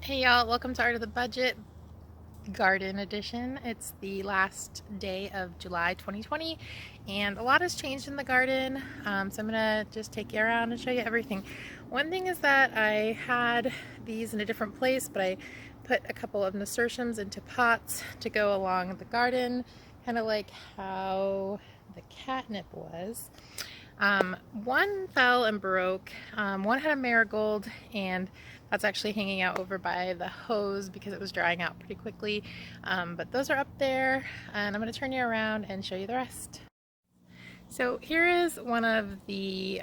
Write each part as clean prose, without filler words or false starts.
Hey y'all, welcome to Art of the Budget Garden Edition. It's the last day of July 2020 and a lot has changed in the garden, so I'm gonna just take you around and show you everything. One thing is that I had these in a different place, but I put a couple of nasturtiums into pots to go along the garden, kind of like how the catnip was. One fell and broke. One had a marigold, and that's actually hanging out over by the hose because it was drying out pretty quickly. But those are up there, and I'm going to turn you around and show you the rest. So here is one of the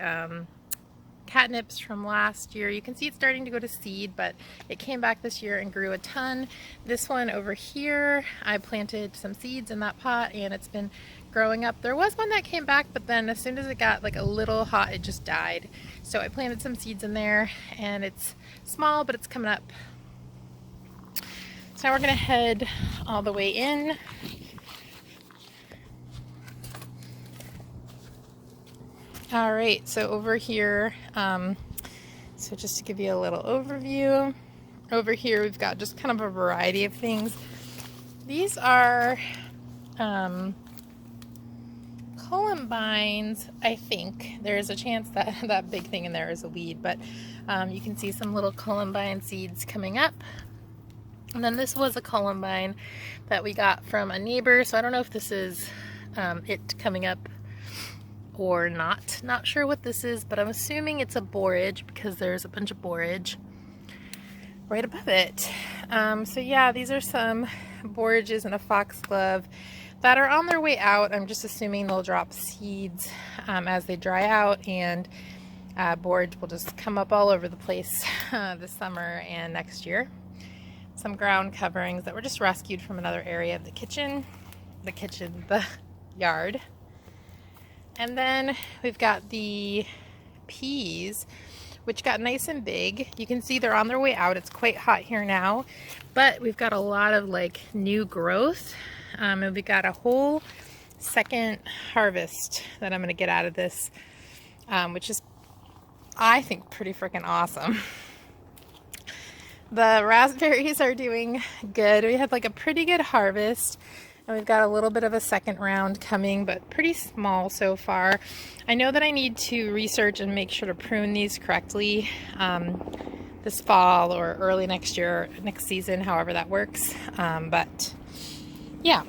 catnips from last year. You can see it's starting to go to seed, but it came back this year and grew a ton. This one over here, I planted some seeds in that pot and it's been growing up. There was one that came back, but then as soon as it got like a little hot, it just died. So I planted some seeds in there and it's small, but it's coming up. So now we're gonna head all the way in. All right, so over here, so just to give you a little overview, over here we've got just kind of a variety of things. These are columbines, I think. There's a chance that that big thing in there is a weed, but you can see some little columbine seeds coming up. And then this was a columbine that we got from a neighbor, so I don't know if this is it coming up or not. Not sure what this is, but I'm assuming it's a borage because there's a bunch of borage right above it. So yeah, these are some borages and a foxglove that are on their way out. I'm just assuming they'll drop seeds as they dry out, and borage will just come up all over the place this summer and next year. Some ground coverings that were just rescued from another area of the yard. And then we've got the peas, which got nice and big. You can see they're on their way out. It's quite hot here now, but we've got a lot of like new growth. And we've got a whole second harvest that I'm gonna get out of this, which is, I think, pretty freaking awesome. The raspberries are doing good. We had like a pretty good harvest. And we've got a little bit of a second round coming, but pretty small so far. I know that I need to research and make sure to prune these correctly this fall or early next year, next season, however that works. But yeah,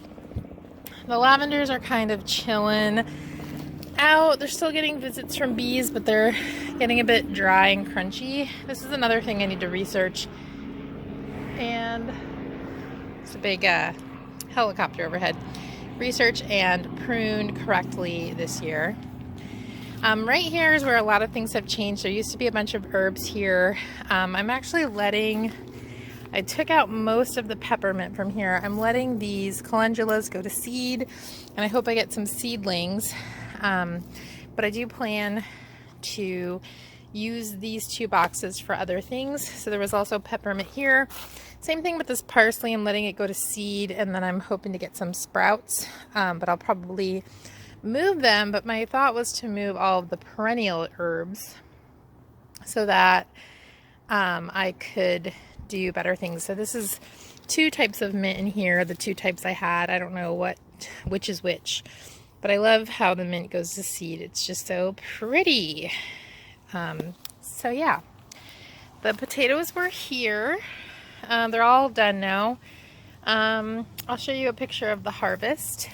the lavenders are kind of chilling out. They're still getting visits from bees, but they're getting a bit dry and crunchy. This is another thing I need to research. And it's a big helicopter overhead. Research and prune correctly this year. Right here is where a lot of things have changed. There used to be a bunch of herbs here. I'm actually I took out most of the peppermint from here. I'm letting these calendulas go to seed, and I hope I get some seedlings. But I do plan to use these 2 boxes for other things. So there was also peppermint here. Same thing with this parsley. I'm letting it go to seed, and then I'm hoping to get some sprouts, but I'll probably move them. But my thought was to move all of the perennial herbs so that I could do better things. So this is 2 types of mint in here, the 2 types I had. I don't know which is which, but I love how the mint goes to seed. It's just so pretty. So yeah, the potatoes were here. They're all done now. I'll show you a picture of the harvest.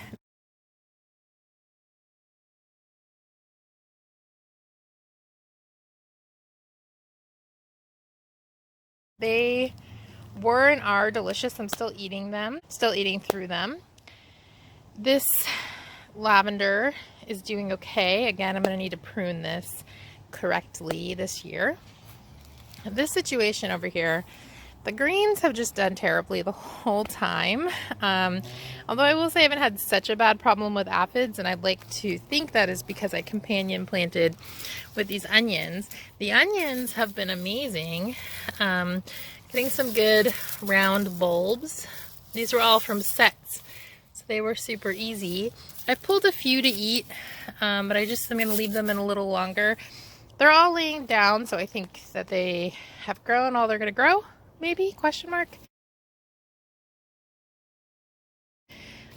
They were and are delicious. I'm still eating them, still eating through them. This lavender is doing okay. Again, I'm going to need to prune this correctly this year. This situation over here, the greens have just done terribly the whole time. Although I will say I haven't had such a bad problem with aphids, and I'd like to think that is because I companion planted with these onions. The onions have been amazing. Getting some good round bulbs. These were all from sets, so they were super easy. I've pulled a few to eat, but I'm going to leave them in a little longer. They're all laying down, so I think that they have grown all they're going to grow. maybe, question mark.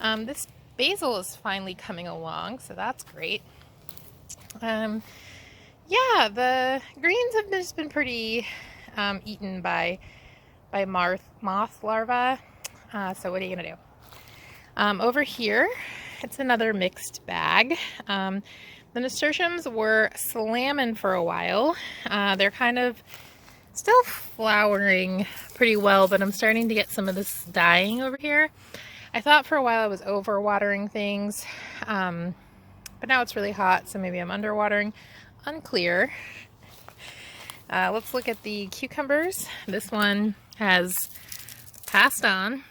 This basil is finally coming along, so that's great. Yeah, the greens have just been pretty eaten by moth larvae. So what are you gonna do? Over here, it's another mixed bag. The nasturtiums were slamming for a while. They're kind of still flowering pretty well, but I'm starting to get some of this dying over here. I thought for a while I was over watering things, but now it's really hot, so maybe I'm underwatering. Unclear. Let's look at the cucumbers. This one has passed on.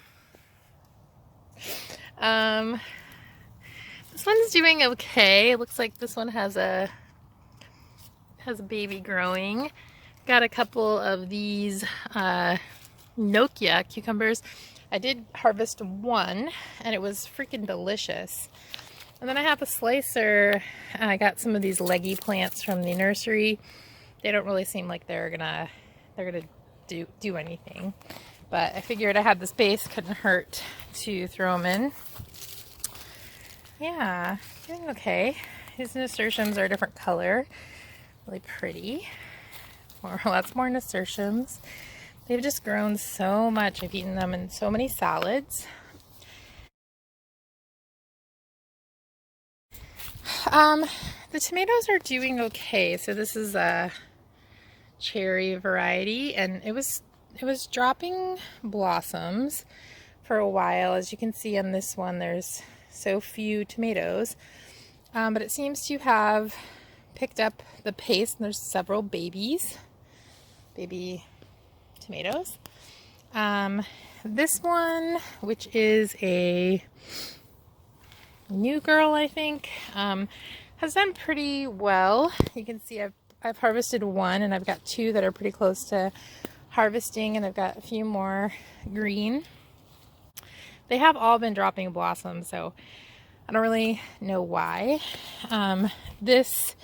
This one's doing okay. It looks like this one has a baby growing. Got a couple of these Nokia cucumbers. I did harvest one and it was freaking delicious. And then I have a slicer. I got some of these leggy plants from the nursery. They don't really seem like they're gonna do anything. But I figured I had the space, couldn't hurt to throw them in. Yeah, doing okay. These nasturtiums are a different color. Really pretty. Lots more nasturtiums. They've just grown so much. I've eaten them in so many salads. The tomatoes are doing okay. So this is a cherry variety, and it was dropping blossoms for a while. As you can see on this one, there's so few tomatoes, but it seems to have picked up the pace, and there's several baby tomatoes. This one, which is a new girl, I think, has done pretty well. You can see I've harvested one, and I've got two that are pretty close to harvesting, and I've got a few more green. They have all been dropping blossoms, so I don't really know why. This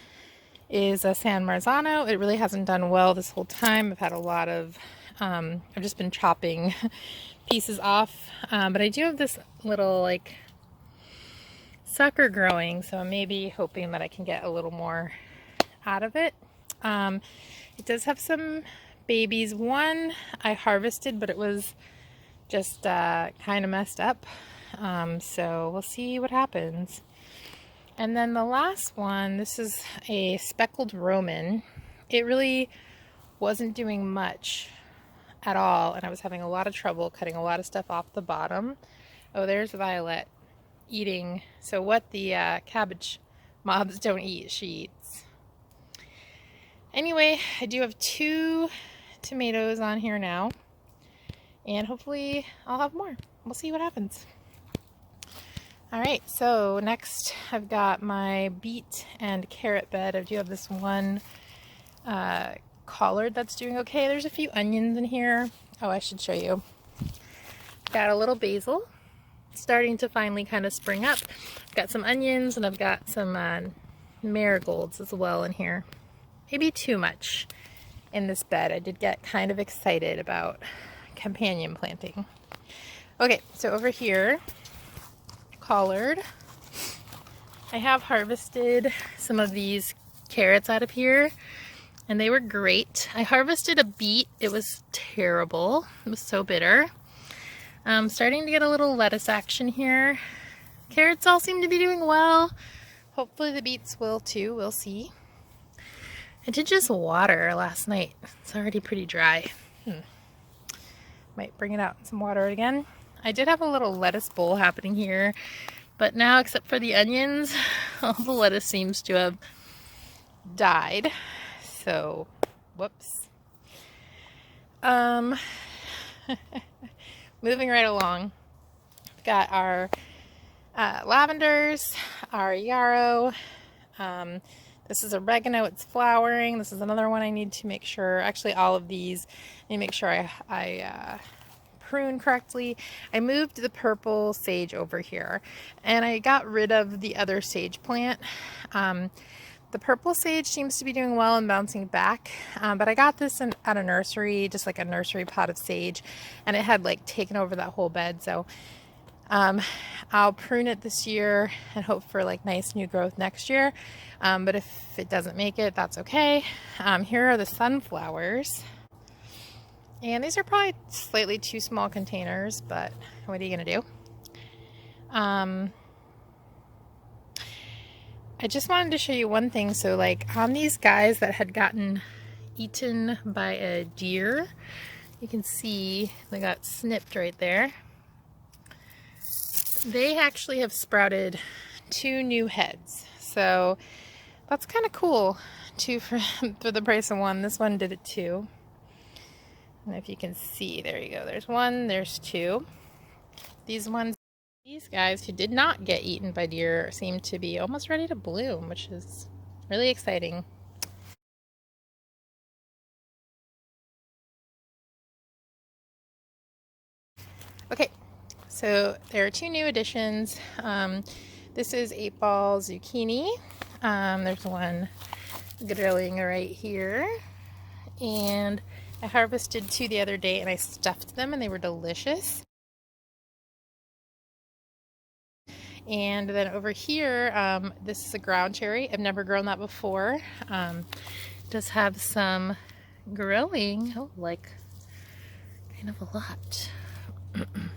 is a San Marzano. It really hasn't done well this whole time. I've had a lot of, I've just been chopping pieces off, but I do have this little like sucker growing, so I'm maybe hoping that I can get a little more out of it. It does have some babies. One I harvested, but it was just kind of messed up, so we'll see what happens. And then the last one, this is a speckled Roman. It really wasn't doing much at all, and I was having a lot of trouble cutting a lot of stuff off the bottom. Oh, there's Violet eating. So what the cabbage mobs don't eat, she eats. Anyway, I do have 2 tomatoes on here now, and hopefully I'll have more. We'll see what happens. All right, so next I've got my beet and carrot bed. I do have this one collard that's doing okay. There's a few onions in here. Oh, I should show you. Got a little basil starting to finally kind of spring up. I've got some onions, and I've got some marigolds as well in here. Maybe too much in this bed. I did get kind of excited about companion planting. Okay, so over here, collard. I have harvested some of these carrots out of here, and they were great. I harvested a beet. It was terrible. It was so bitter. I'm starting to get a little lettuce action here. Carrots all seem to be doing well. Hopefully the beets will too. We'll see. I did just water last night. It's already pretty dry. Might bring it out in some water again. I did have a little lettuce bowl happening here, but now, except for the onions, all the lettuce seems to have died. So, whoops. Moving right along. We've got our lavenders, our yarrow. This is oregano. It's flowering. This is another one I need to make sure. Actually, all of these, I need to make sure I prune correctly. I moved the purple sage over here, and I got rid of the other sage plant. The purple sage seems to be doing well and bouncing back, but I got this at a nursery, just like a nursery pot of sage, and it had like taken over that whole bed. So I'll prune it this year and hope for like nice new growth next year. But if it doesn't make it, that's okay. Here are the sunflowers. And these are probably slightly too small containers, but what are you gonna do? I just wanted to show you one thing. So like on these guys that had gotten eaten by a deer, you can see they got snipped right there. They actually have sprouted 2 new heads. So that's kind of cool. 2 for the price of 1. This one did it too. And if you can see, there you go. There's 1, there's 2. These guys who did not get eaten by deer seem to be almost ready to bloom, which is really exciting. Okay, so there are 2 new additions. This is 8-ball zucchini. There's one growing right here. And I harvested 2 the other day and I stuffed them and they were delicious. And then over here, this is a ground cherry. I've never grown that before. It does have some growing, like kind of a lot. And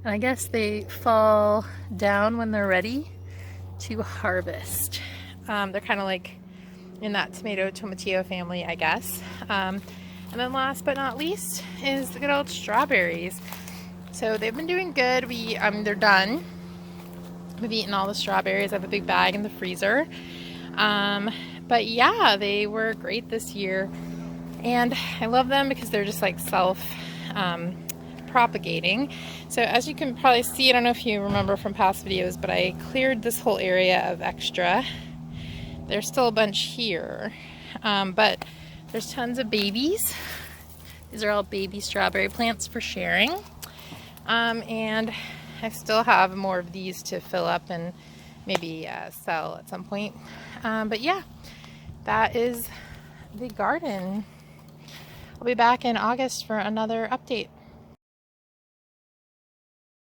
I guess they fall down when they're ready to harvest. They're kind of like in that tomatillo family, I guess. And then last but not least is the good old strawberries. So they've been doing good. They're done. I've eaten all the strawberries. I have a big bag in the freezer. But yeah, they were great this year. And I love them because they're just like self-propagating. So as you can probably see, I don't know if you remember from past videos, but I cleared this whole area of extra. There's still a bunch here, but there's tons of babies. These are all baby strawberry plants for sharing. And I still have more of these to fill up and maybe sell at some point. But yeah, that is the garden. I'll be back in August for another update.